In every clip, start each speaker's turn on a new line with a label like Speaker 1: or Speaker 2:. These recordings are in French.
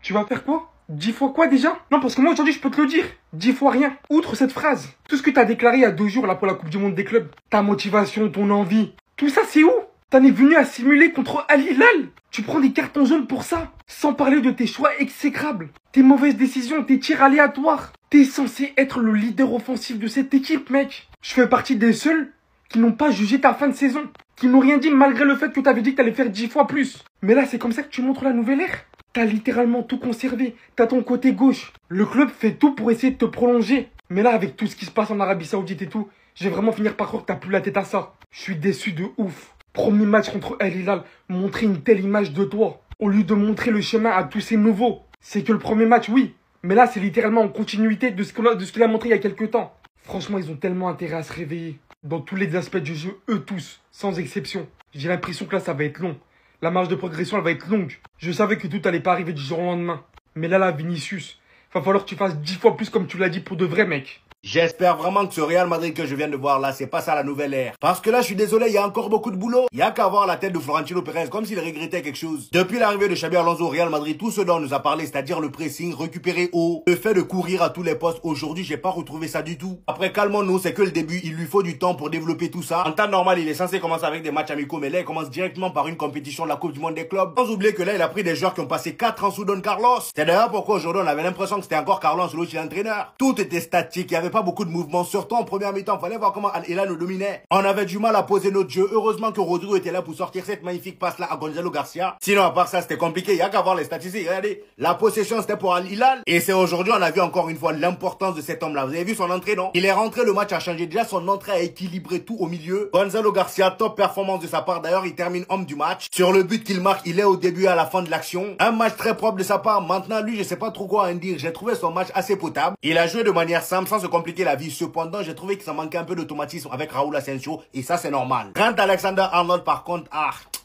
Speaker 1: Tu vas faire quoi? 10 fois quoi déjà? Non, parce que moi aujourd'hui je peux te le dire. 10 fois rien. Outre cette phrase, tout ce que t'as déclaré il y a 2 jours là pour la Coupe du Monde des clubs, ta motivation, ton envie, tout ça c'est où? T'en es venu à simuler contre Al Hilal? Tu prends des cartons jaunes pour ça? Sans parler de tes choix exécrables, tes mauvaises décisions, tes tirs aléatoires. T'es censé être le leader offensif de cette équipe, mec. Je fais partie des seuls qui n'ont pas jugé ta fin de saison, qui n'ont rien dit malgré le fait que t'avais dit que t'allais faire 10 fois plus. Mais là c'est comme ça que tu montres la nouvelle ère? T'as littéralement tout conservé, t'as ton côté gauche. Le club fait tout pour essayer de te prolonger. Mais là, avec tout ce qui se passe en Arabie Saoudite et tout, je vais vraiment finir par croire que t'as plus la tête à ça. Je suis déçu de ouf. Premier match contre Al Hilal, montrer une telle image de toi, au lieu de montrer le chemin à tous ces nouveaux. C'est que le premier match, oui. Mais là, c'est littéralement en continuité de ce qu'il a montré il y a quelques temps. Franchement, ils ont tellement intérêt à se réveiller. Dans tous les aspects du jeu, eux tous, sans exception. J'ai l'impression que là, ça va être long. La marge de progression, elle va être longue. Je savais que tout allait pas arriver du jour au lendemain. Mais là, Vinicius, va falloir que tu fasses 10 fois plus comme tu l'as dit pour de vrai, mec.
Speaker 2: J'espère vraiment que ce Real Madrid que je viens de voir là, c'est pas ça la nouvelle ère. Parce que là, je suis désolé, il y a encore beaucoup de boulot. Il y a qu'à voir la tête de Florentino Pérez, comme s'il regrettait quelque chose. Depuis l'arrivée de Xabi Alonso au Real Madrid, tout ce dont on nous a parlé, c'est-à-dire le pressing, récupérer haut, le fait de courir à tous les postes, aujourd'hui, j'ai pas retrouvé ça du tout. Après, calmons-nous, c'est que le début, il lui faut du temps pour développer tout ça. En temps normal, il est censé commencer avec des matchs amicaux, mais là, il commence directement par une compétition de la Coupe du Monde des clubs. Sans oublier que là, il a pris des joueurs qui ont passé 4 ans sous Don Carlos. C'est d'ailleurs pourquoi aujourd'hui, on avait l'impression que c'était encore Carlo Ancelotti l'entraîneur. Tout était statique, il y avait pas beaucoup de mouvements. Surtout en première mi-temps, fallait voir comment Al Hilal nous dominait. On avait du mal à poser notre jeu. Heureusement que Rodrigo était là pour sortir cette magnifique passe-là à Gonzalo Garcia. Sinon, à part ça, c'était compliqué. Il y a qu'à voir les statistiques. Regardez, la possession, c'était pour Al Hilal. Et c'est aujourd'hui, on a vu encore une fois l'importance de cet homme-là. Vous avez vu son entrée, non? Il est rentré, le match a changé. Déjà, son entrée a équilibré tout au milieu. Gonzalo Garcia, top performance de sa part. D'ailleurs, il termine homme du match. Sur le but qu'il marque, il est au début et à la fin de l'action. Un match très propre de sa part. Maintenant, lui, je sais pas trop quoi en dire. J'ai trouvé son match assez potable. Il a joué de manière simple, sans se compliquer la vie. Cependant, j'ai trouvé que ça manquait un peu d'automatisme avec Raúl Asensio et ça c'est normal. Grant Alexander-Arnold par contre,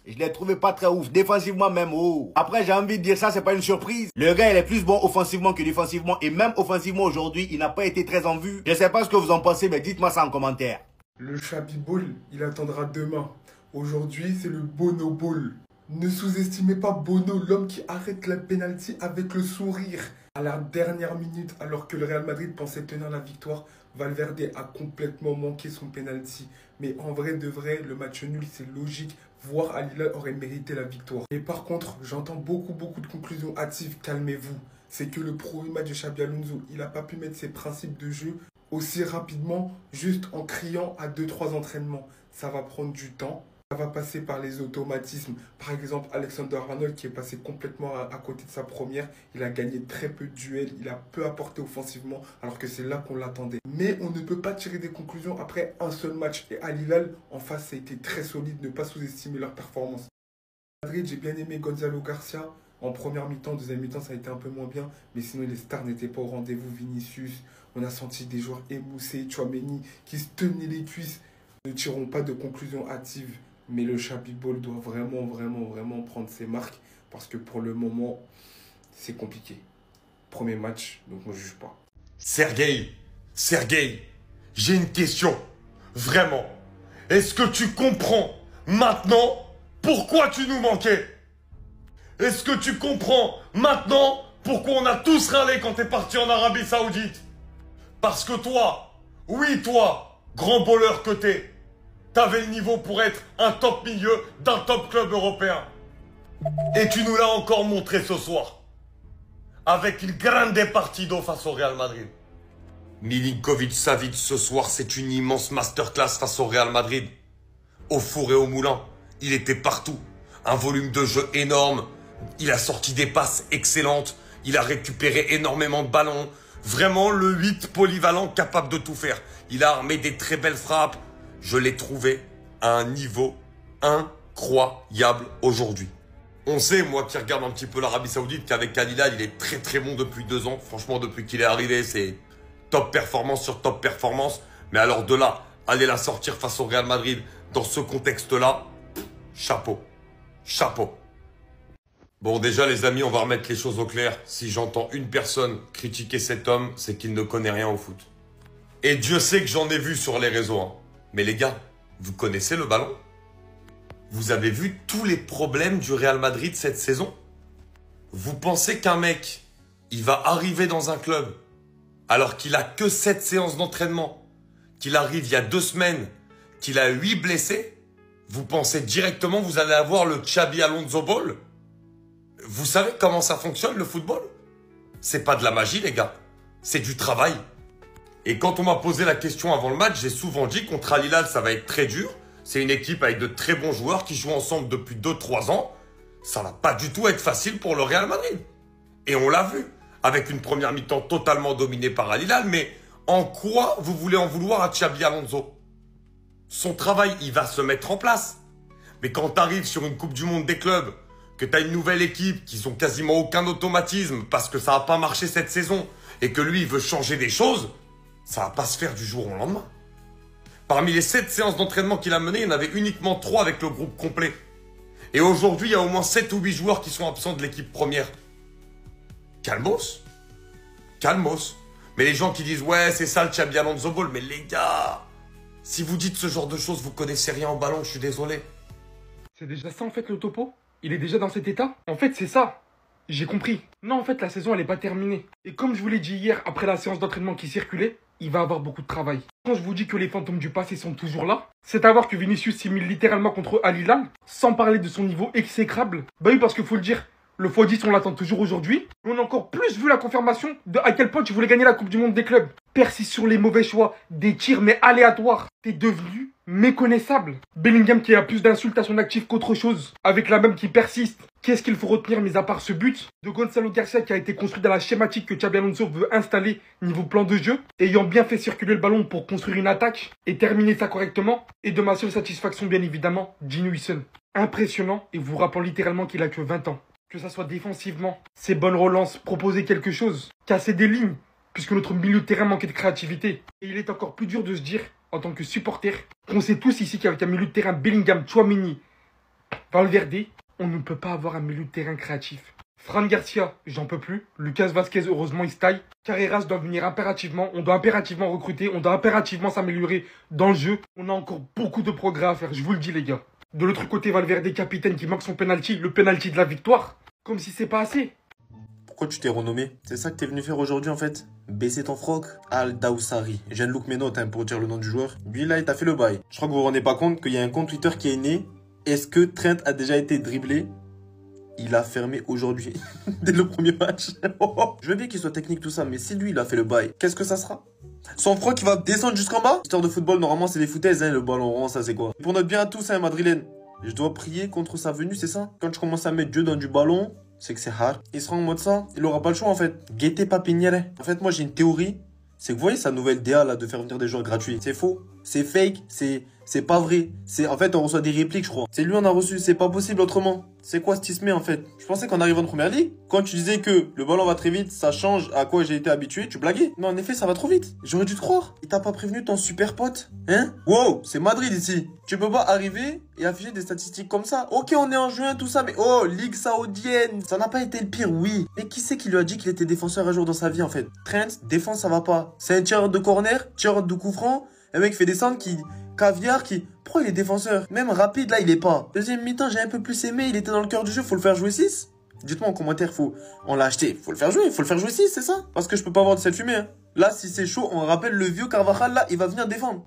Speaker 2: je l'ai trouvé pas très ouf, défensivement même, Après j'ai envie de dire ça, c'est pas une surprise. Le gars il est plus bon offensivement que défensivement et même offensivement aujourd'hui, il n'a pas été très en vue. Je sais pas ce que vous en pensez, mais dites-moi ça en commentaire.
Speaker 3: Le Xabi Ball, il attendra demain. Aujourd'hui, c'est le Bono Ball. Ne sous-estimez pas Bono, l'homme qui arrête la penalty avec le sourire. À la dernière minute, alors que le Real Madrid pensait tenir la victoire, Valverde a complètement manqué son penalty. Mais en vrai de vrai, le match nul, c'est logique. Voire Al Hilal aurait mérité la victoire. Et par contre, j'entends beaucoup de conclusions hâtives. Calmez-vous. C'est que le premier match de Xabi Alonso, il n'a pas pu mettre ses principes de jeu aussi rapidement, juste en criant à 2-3 entraînements. Ça va prendre du temps. Ça va passer par les automatismes. Par exemple, Alexander-Arnold qui est passé complètement à côté de sa première. Il a gagné très peu de duels. Il a peu apporté offensivement alors que c'est là qu'on l'attendait. Mais on ne peut pas tirer des conclusions après un seul match. Et Al Hilal, en face, ça a été très solide. Ne pas sous-estimer leur performance. Madrid, j'ai bien aimé Gonzalo Garcia. En première mi-temps, deuxième mi-temps, ça a été un peu moins bien. Mais sinon, les stars n'étaient pas au rendez-vous. Vinicius, on a senti des joueurs émoussés. Tchouaméni qui se tenaient les cuisses. Ne tirons pas de conclusions hâtives. Mais le Xabi Ball doit vraiment prendre ses marques. Parce que pour le moment, c'est compliqué. Premier match, donc moi je juge pas.
Speaker 4: Sergueï, j'ai une question. Vraiment. Est-ce que tu comprends maintenant pourquoi tu nous manquais? Est-ce que tu comprends maintenant pourquoi on a tous râlé quand t'es parti en Arabie Saoudite? Parce que toi, oui toi, grand bowler que t'es, t'avais le niveau pour être un top milieu d'un top club européen. Et tu nous l'as encore montré ce soir. Avec une grande partido face au Real Madrid. Milinkovic-Savic ce soir, c'est une immense masterclass face au Real Madrid. Au four et au moulin, il était partout. Un volume de jeu énorme. Il a sorti des passes excellentes. Il a récupéré énormément de ballons. Vraiment le 8 polyvalent capable de tout faire. Il a armé des très belles frappes. Je l'ai trouvé à un niveau incroyable aujourd'hui. On sait, moi qui regarde un petit peu l'Arabie Saoudite, qu'avec Al Hilal, il est très bon depuis 2 ans. Franchement, depuis qu'il est arrivé, c'est top performance sur top performance. Mais alors de là, aller la sortir face au Real Madrid dans ce contexte-là, chapeau. Bon, déjà les amis, on va remettre les choses au clair. Si j'entends une personne critiquer cet homme, c'est qu'il ne connaît rien au foot. Et Dieu sait que j'en ai vu sur les réseaux, hein. Mais les gars, vous connaissez le ballon? Vous avez vu tous les problèmes du Real Madrid cette saison? Vous pensez qu'un mec, il va arriver dans un club alors qu'il a que 7 séances d'entraînement, qu'il arrive il y a 2 semaines, qu'il a 8 blessés? Vous pensez directement que vous allez avoir le Xabi Alonso Ball? Vous savez comment ça fonctionne le football? C'est pas de la magie les gars, c'est du travail. Et quand on m'a posé la question avant le match, j'ai souvent dit contre Al Hilal ça va être très dur. C'est une équipe avec de très bons joueurs qui jouent ensemble depuis 2-3 ans. Ça va pas du tout être facile pour le Real Madrid. Et on l'a vu, avec une première mi-temps totalement dominée par Al Hilal. Mais en quoi vous voulez en vouloir à Xabi Alonso? Son travail, il va se mettre en place. Mais quand tu arrives sur une Coupe du Monde des clubs, que tu as une nouvelle équipe qui n'ont quasiment aucun automatisme parce que ça n'a pas marché cette saison et que lui, il veut changer des choses, ça va pas se faire du jour au lendemain. Parmi les 7 séances d'entraînement qu'il a menées, il y en avait uniquement 3 avec le groupe complet. Et aujourd'hui, il y a au moins 7 ou 8 joueurs qui sont absents de l'équipe première. Calmos. Calmos. Mais les gens qui disent « Ouais, c'est ça le Xabi Alonso Ball », mais les gars, si vous dites ce genre de choses, vous connaissez rien en ballon, je suis désolé.
Speaker 1: C'est déjà ça en fait le topo? Il est déjà dans cet état? En fait, c'est ça. J'ai compris. Non, en fait, la saison, elle n'est pas terminée. Et comme je vous l'ai dit hier, après la séance d'entraînement qui circulait, il va avoir beaucoup de travail. Quand je vous dis que les fantômes du passé sont toujours là, c'est à voir que Vinicius simule littéralement contre Al Hilal, sans parler de son niveau exécrable. Bah oui, parce qu'il faut le dire, le x10, on l'attend toujours aujourd'hui. On a encore plus vu la confirmation de à quel point tu voulais gagner la Coupe du Monde des clubs. Persiste sur les mauvais choix, des tirs mais aléatoires. T'es devenu méconnaissable. Bellingham qui a plus d'insultes à son actif qu'autre chose, avec la même qui persiste. Qu'est-ce qu'il faut retenir mis à part ce but de Gonzalo Garcia qui a été construit dans la schématique que Xabi Alonso veut installer niveau plan de jeu, ayant bien fait circuler le ballon pour construire une attaque et terminer ça correctement, et de ma seule satisfaction bien évidemment, Gino Huyson. Impressionnant et vous rappelant littéralement qu'il a que 20 ans. Que ça soit défensivement, ses bonnes relances, proposer quelque chose, casser des lignes, puisque notre milieu de terrain manquait de créativité. Et il est encore plus dur de se dire, en tant que supporter, qu'on sait tous ici qu'avec un milieu de terrain Bellingham, Tchouaméni, Valverde, on ne peut pas avoir un milieu de terrain créatif. Fran Garcia, j'en peux plus. Lucas Vazquez, heureusement, il se taille. Carreras doit venir impérativement. On doit impérativement recruter. On doit impérativement s'améliorer dans le jeu. On a encore beaucoup de progrès à faire, je vous le dis les gars. De l'autre côté, Valverde, capitaine, qui manque son penalty, le penalty de la victoire. Comme si c'est pas assez.
Speaker 5: Pourquoi tu t'es renommé? C'est ça que t'es venu faire aujourd'hui en fait? Baisser ton froc? Al Dawsari. Je viens de look mes notes pour dire le nom du joueur. Lui là, il t'a fait le bail. Je crois que vous vous rendez pas compte qu'il y a un compte Twitter qui est né. Est-ce que Trent a déjà été dribblé? Il a fermé aujourd'hui. Dès le premier match. Je veux bien qu'il soit technique tout ça, mais si lui il a fait le bail, qu'est-ce que ça sera? Son froc qui va descendre jusqu'en bas? Histoire de football, normalement c'est des foutaises, le ballon rond, ça c'est quoi? Pour notre bien à tous, madrilène. Je dois prier contre sa venue, c'est ça? Quand je commence à mettre Dieu dans du ballon, c'est que c'est hard. Il sera en mode ça, il aura pas le choix en fait. Guettez pas Piniere. En fait, moi j'ai une théorie. C'est que vous voyez sa nouvelle DA là de faire venir des joueurs gratuits. C'est faux, c'est fake, c'est pas vrai. En fait on reçoit des répliques je crois. C'est lui on a reçu, c'est pas possible autrement. C'est quoi ce tismé en fait? Je pensais qu'en arrivant en première ligue, quand tu disais que le ballon va très vite, ça change à quoi j'ai été habitué, tu blaguais. Mais en effet ça va trop vite. J'aurais dû te croire. Il t'a pas prévenu ton super pote? Hein? Wow, c'est Madrid ici. Tu peux pas arriver et afficher des statistiques comme ça. Ok on est en juin tout ça, mais oh, Ligue Saoudienne. Ça n'a pas été le pire, oui. Mais qui c'est qui lui a dit qu'il était défenseur un jour dans sa vie en fait? Trent, défense ça va pas. C'est un tireur de corner, tireur de coup franc. Un mec fait descendre qui... Caviar qui... Pourquoi il est défenseur? Même rapide, là, il est pas. Deuxième mi-temps, j'ai un peu plus aimé. Il était dans le cœur du jeu. Faut le faire jouer 6. Dites-moi en commentaire, on l'a acheté. Faut le faire jouer. Faut le faire jouer 6, c'est ça? Parce que je peux pas avoir de cette fumée. Hein. Là, si c'est chaud, on rappelle le vieux Carvajal, là, il va venir défendre.